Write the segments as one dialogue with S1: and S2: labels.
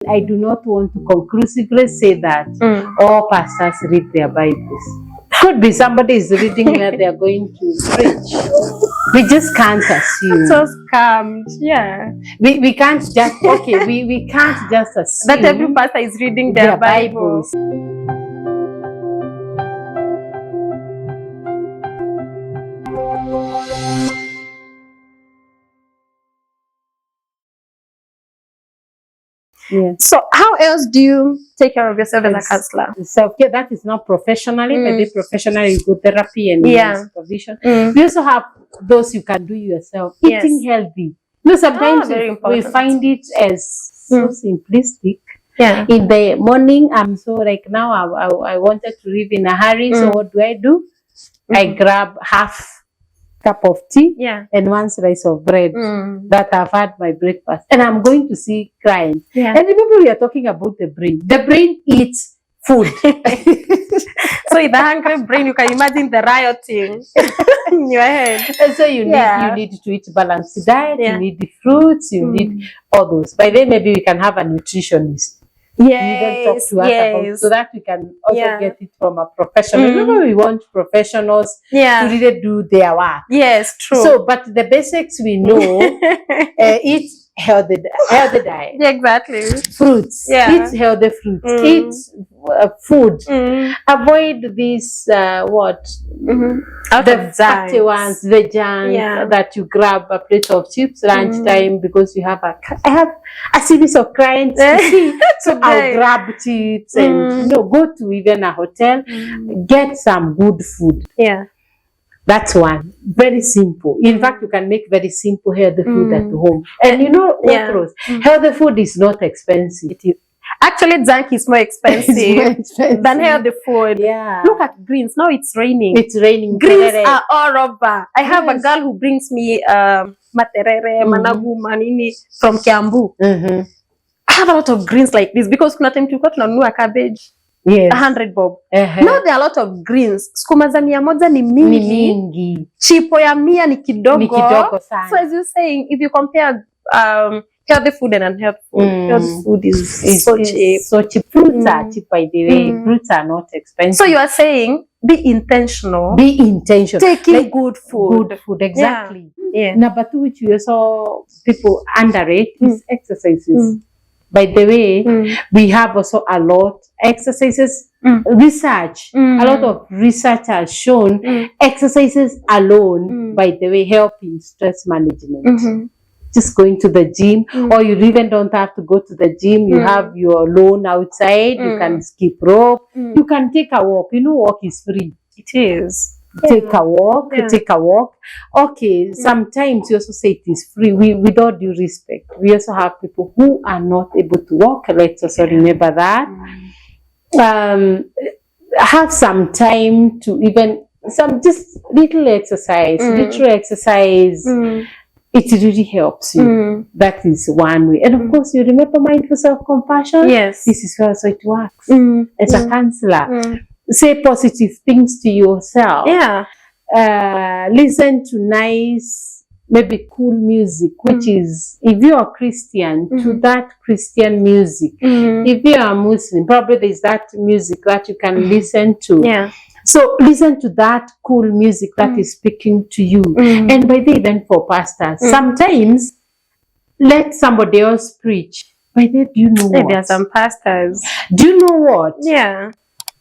S1: I do not want to conclusively say that all pastors read their Bibles. Could be somebody is reading where they are going to preach. We just can't assume.
S2: So scammed, yeah.
S1: We can't just, okay, we can't just assume
S2: that every pastor is reading their Bibles.
S1: Yeah.
S2: So how else do you take care of yourself as a counselor?
S1: Self-care, that is not professionally, but they professionally go therapy and supervision. We also have those you can do yourself. Eating healthy. You know, sometimes we find it as so simplistic.
S2: Yeah.
S1: In the morning, I'm so like now I wanted to leave in a hurry. So what do? I grab half cup of tea and one slice of bread that I've had my breakfast, and I'm going to see clients. And remember, we are talking about the brain. The brain eats food.
S2: So in the hungry brain, you can imagine the rioting in your head.
S1: And so you need to eat balanced diet. You need the fruits. You need all those. By then, maybe we can have a nutritionist.
S2: Yes,
S1: talk to us about, so that we can also get it from a professional. Remember, we want professionals to really do their work.
S2: Yes, true.
S1: So, but the basics we know: eat healthy diet.
S2: Yeah, exactly.
S1: Fruits. Eat healthy fruits. Eat food. Avoid these the fatty ones, the junk that you grab a plate of chips lunchtime because you have I have a series of clients to see. So I'll grab chips and go to even a hotel, get some good food.
S2: Yeah.
S1: That's one. Very simple. In fact, you can make very simple healthy food at home. And you know what, Rose? Healthy food is not expensive. It is.
S2: Actually, junk is more expensive than healthy food.
S1: Yeah.
S2: Look at greens. Now it's raining.
S1: It's raining.
S2: Greens are all over. I have a girl who brings me materere, managu, manini from Kiambu. I have a lot of greens like this because kuna time tulikuwa tunanunua cabbage. 100 bob. Now there are a lot of greens. Sukuma za 100 ni mingi. Chipo ya 100 ni kidogo. So as you're saying, if you compare healthy food and unhealthy food, healthy food is so cheap.
S1: So cheap. Fruits are cheap, by the way. Fruits are not expensive.
S2: So you are saying be intentional.
S1: Be intentional.
S2: Taking like good food.
S1: Good food, exactly.
S2: Yeah.
S1: Number two, which we also people underrate is exercises. By the way, we have also a lot exercises, research. A lot of research has shown exercises alone, by the way, help in stress management. Just going to the gym, or you even don't have to go to the gym. You have your lawn outside. You can skip rope. You can take a walk. You know, walk is free.
S2: It is.
S1: Take a walk. Take a walk. Okay, sometimes you also say it is free. With all due respect, we also have people who are not able to walk. Let's also remember that. Have some time to even some just little exercise, literal exercise. It really helps you. That is one way. And of course, you remember mindful self-compassion?
S2: Yes.
S1: This is where so it works. As a counselor, say positive things to yourself.
S2: Yeah.
S1: Listen to nice, maybe cool music, which is, if you are Christian, to that Christian music. If you are Muslim, probably there's that music that you can listen to.
S2: Yeah.
S1: So listen to that cool music that is speaking to you. And by the way, even for pastors, sometimes let somebody else preach. By the way, do you know what?
S2: There are some pastors.
S1: Do you know what?
S2: Yeah.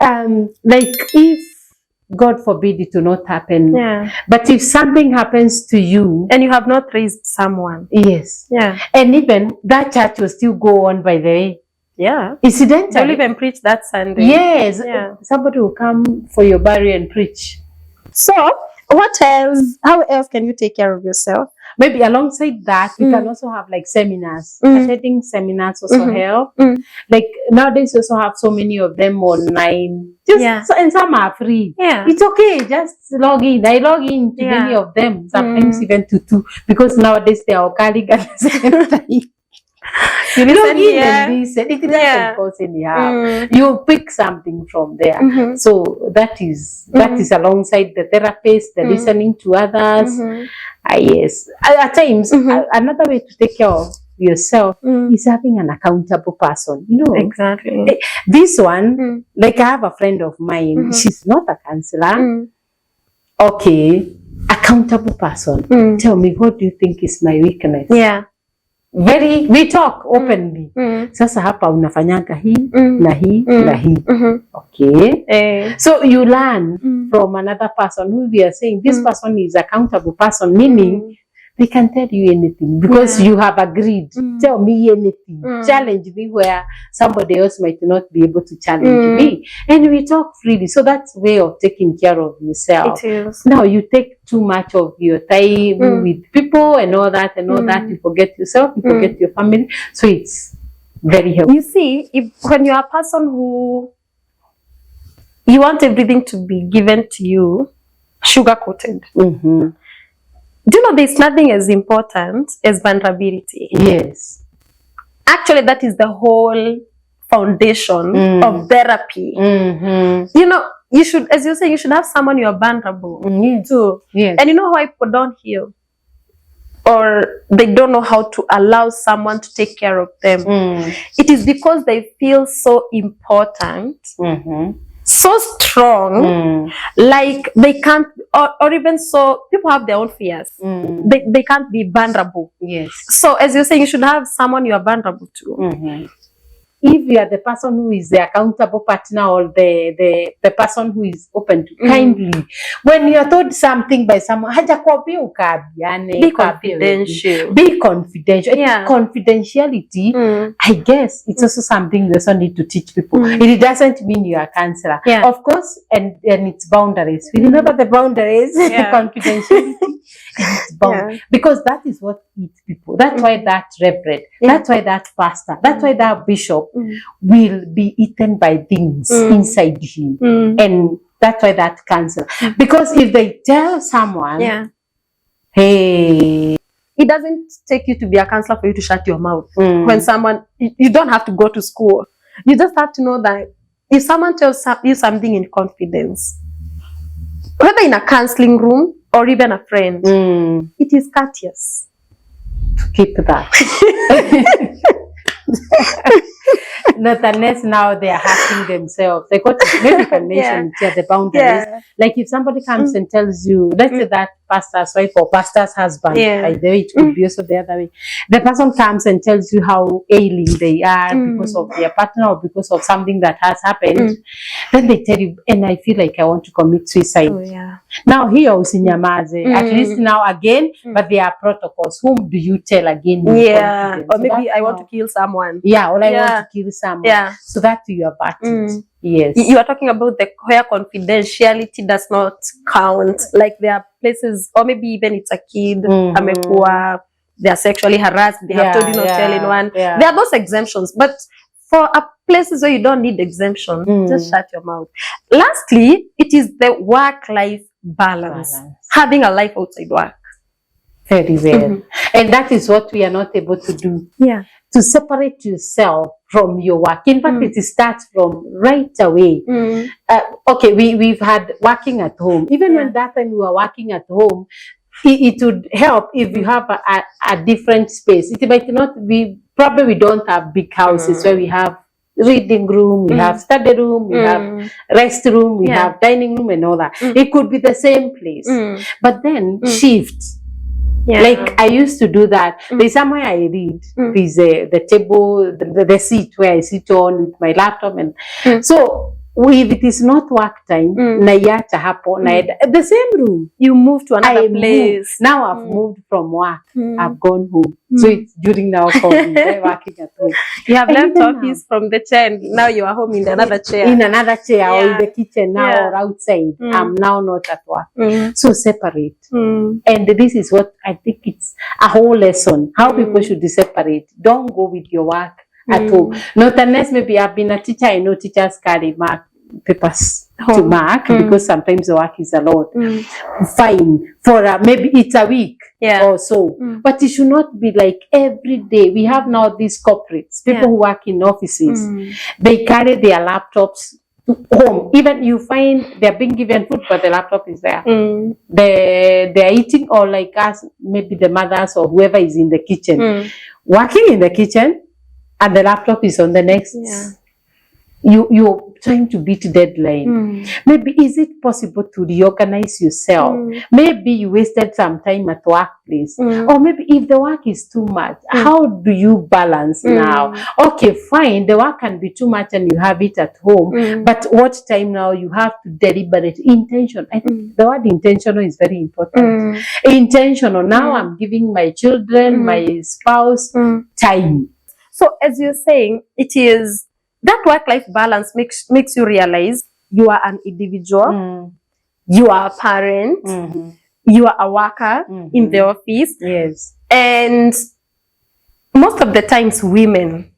S1: Like if, God forbid it to not happen. But if something happens to you.
S2: And you have not raised someone.
S1: Yes.
S2: Yeah.
S1: And even that church will still go on, by the way.
S2: Yeah.
S1: Incidentally.
S2: They'll even preach that Sunday.
S1: Yes. Yeah. Somebody will come for your burial and preach.
S2: So, what else? How else can you take care of yourself?
S1: Maybe alongside that, you can also have like seminars. Attending seminars also help. Like nowadays, you also have so many of them online. And some are free.
S2: Yeah.
S1: It's okay. Just log in. I log in to many of them. Sometimes even to two. Because nowadays they are organic at the same time. You log in and listen. It doesn't cost anyhow. You pick something from there. So that is alongside the therapist, the listening to others. Yes. At times, another way to take care of yourself is having an accountable person. You know,
S2: Exactly.
S1: this one, like I have a friend of mine, she's not a counselor. Okay, accountable person. Tell me, what do you think is my weakness?
S2: Yeah.
S1: We talk openly. Sasa hapa unafanyanga hii na hii na hii. Okay. So you learn from another person who we are saying this person is accountable person, meaning they can tell you anything because you have agreed. Tell me anything. Challenge me where somebody else might not be able to challenge me. And we talk freely. So that's way of taking care of yourself.
S2: It is.
S1: Now you take too much of your time with people and all that and all that. You forget yourself, you forget your family. So it's very helpful.
S2: You see, when you're a person who you want everything to be given to you, sugar-coated. Do you know there's nothing as important as vulnerability?
S1: Yes.
S2: Actually, that is the whole foundation of therapy. You know, you should, as you say, you should have someone you are vulnerable to.
S1: Yes.
S2: And you know why people don't heal? Or they don't know how to allow someone to take care of them. It is because they feel so important, so strong, like they can't, or even so, people have their own fears. They can't be vulnerable.
S1: Yes.
S2: So as you're saying, you should have someone you are vulnerable to.
S1: If you are the person who is the accountable partner or the person who is open to kindly, when you are told something by someone,
S2: Be confidential.
S1: Be confidential.
S2: Yeah.
S1: Confidentiality, I guess it's also something we also need to teach people. It doesn't mean you are a counselor.
S2: Yeah.
S1: Of course, and its boundaries. We remember the boundaries, confidentiality. And it's bound. Because that is what eats people. That's why that reverend, that's why that pastor, that's why that bishop will be eaten by things inside him. And that's why that cancer. Because if they tell someone, hey,
S2: it doesn't take you to be a counselor for you to shut your mouth. When someone, you don't have to go to school. You just have to know that if someone tells you something in confidence, whether in a counseling room or even a friend, it is courteous
S1: to keep that. Not unless now they are hurting themselves. They got to maybe can mention the boundaries. Like if somebody comes and tells you, let's say that pastor's wife or pastor's husband, by the way, it could be also the other way. The person comes and tells you how ailing they are because of their partner or because of something that has happened. Then they tell you, and I feel like I want to commit suicide. Now here usinyamaze. At least now again, but there are protocols. Whom do you tell again?
S2: Or maybe I want to kill someone.
S1: Or I want to kill someone. So that you are batted. Yes.
S2: You are talking about where confidentiality does not count. Like there are places, or maybe even it's a kid, amekuwa, they are sexually harassed, they have told you not to tell anyone. There are those exemptions. But for places where you don't need exemption, just shut your mouth. Lastly, it is the work-life balance. Having a life outside work.
S1: Very well. And that is what we are not able to do. To separate yourself from your work. In fact, it starts from right away. Okay, we've had working at home. Even when that time we were working at home, it would help if you have a different space. It might not be, probably we don't have big houses where we have reading room, we have study room, we have rest room, we have dining room and all that. It could be the same place. But then shift. Like I used to do that. There's somewhere I read. There's the table, the seat where I sit on with my laptop, and so if it is not work time, naiacha hapo, the same room.
S2: You move to another place.
S1: Now I've moved from work. I've gone home. So it's during now COVID, working at home.
S2: You have left office from the chair, and now you are home in another chair.
S1: In another chair or in the kitchen now or outside. I'm now not at work. So separate. And this is what I think it's a whole lesson. How people should separate. Don't go with your work at home. Not unless maybe I've been a teacher. I know teachers carry papers to mark because sometimes the work is a lot. Fine. For maybe it's a week or so. But it should not be like every day. We have now these corporates, people who work in offices. They carry their laptops home. Even you find they're being given food, but the laptop is there. They're eating, or like us, maybe the mothers or whoever is in the kitchen. working in the kitchen and the laptop is on the next. You're trying to beat deadline. Maybe is it possible to reorganize yourself? Maybe you wasted some time at workplace. Or maybe if the work is too much, how do you balance now? Okay, fine, the work can be too much and you have it at home. But what time now you have to deliberate intention. I think the word intentional is very important. Intentional. Now I'm giving my children, my spouse time.
S2: So as you're saying, it is that work-life balance makes you realize you are an individual, you are a parent, you are a worker in the office.
S1: Yes.
S2: And most of the times women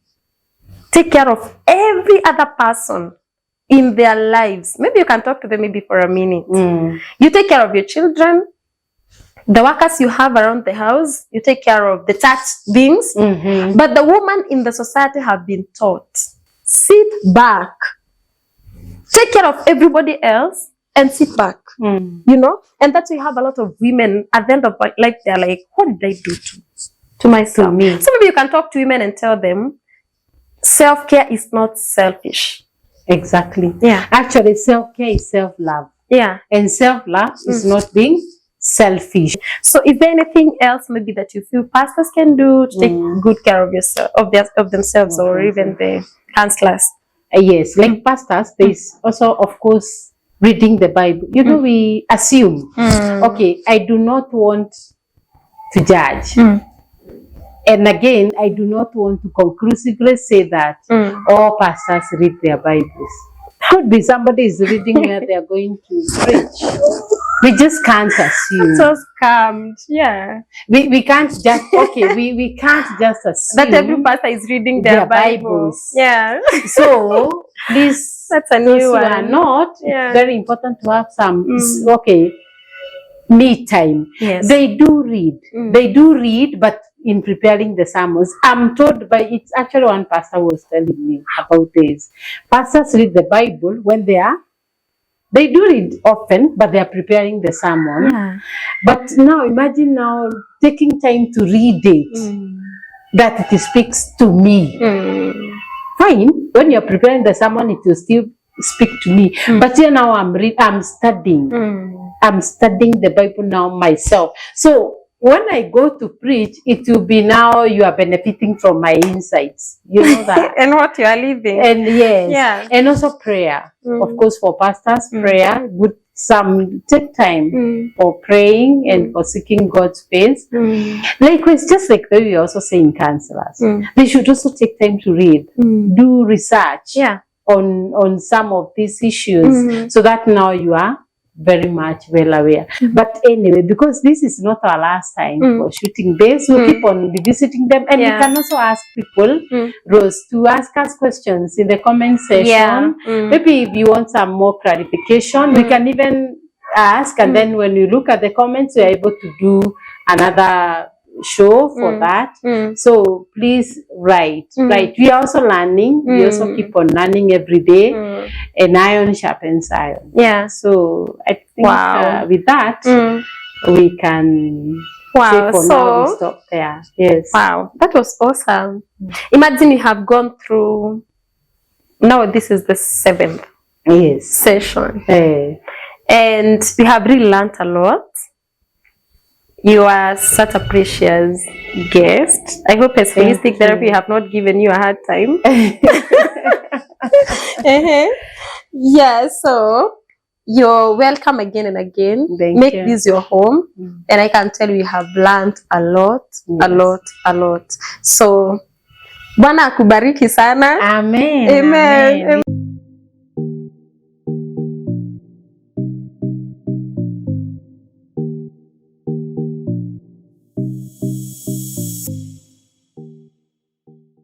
S2: take care of every other person in their lives. Maybe you can talk to them maybe for a minute. You take care of your children, the workers you have around the house, you take care of the tax things. But the woman in the society have been taught, sit back, take care of everybody else and sit back, you know? And that's why you have a lot of women at the end of life, they're like, what did I do to myself? So maybe you can talk to women and tell them, self-care is not selfish.
S1: Exactly.
S2: Yeah.
S1: Actually, self-care is self-love.
S2: Yeah.
S1: And self-love is not being selfish.
S2: So is there anything else maybe that you feel pastors can do to take good care of yourself, of themselves, or even the counselors?
S1: Yes, like pastors, there's also, of course, reading the Bible. You know, we assume, okay, I do not want to judge. And again, I do not want to conclusively say that all pastors read their Bibles. Could be somebody is reading where they are going to preach. We just can't assume.
S2: So scammed. Yeah.
S1: We can't just, okay, we can't just assume
S2: that every pastor is reading their Bibles. Yeah.
S1: So, please,
S2: that's a new one.
S1: Are not, it's very important to have some, okay, me time.
S2: Yes.
S1: They do read. They do read, but in preparing the sermons, I'm told by, it's actually one pastor was telling me about this. Pastors read the Bible when they do read often, but they are preparing the sermon.
S2: Yeah.
S1: But now, imagine now taking time to read it, that it speaks to me. Fine, when you're preparing the sermon, it will still speak to me. But here now I'm studying. I'm studying the Bible now myself. So when I go to preach, it will be now you are benefiting from my insights. You know that.
S2: And what you are living.
S1: And yes. And also prayer. Of course, for pastors, prayer. Would some take time for praying and for seeking God's face. Likewise, just like the way we also say in counselors, they should also take time to read, do research on some of these issues, so that now you are very much well aware. But anyway, because this is not our last time for shooting base, we'll keep on visiting them, and we can also ask people, Rose, to ask us questions in the comment section. Maybe if you want some more clarification, we can even ask, and then when you look at the comments, we're able to do another show for that. So please write. We are also learning. We also keep on learning every day. And iron sharpens iron.
S2: Yeah.
S1: So I think with that we can say for now we stop there. Yes.
S2: Wow, that was awesome. Imagine you have gone through, now this is the 7th session. And you have really learned a lot. You are such a precious guest. I hope as holistic therapy have not given you a hard time. Yeah, so you're welcome again and again. Make this your home. And I can tell you have learned a lot, a lot. So, Bwana akubariki sana.
S1: Amen.
S2: Amen.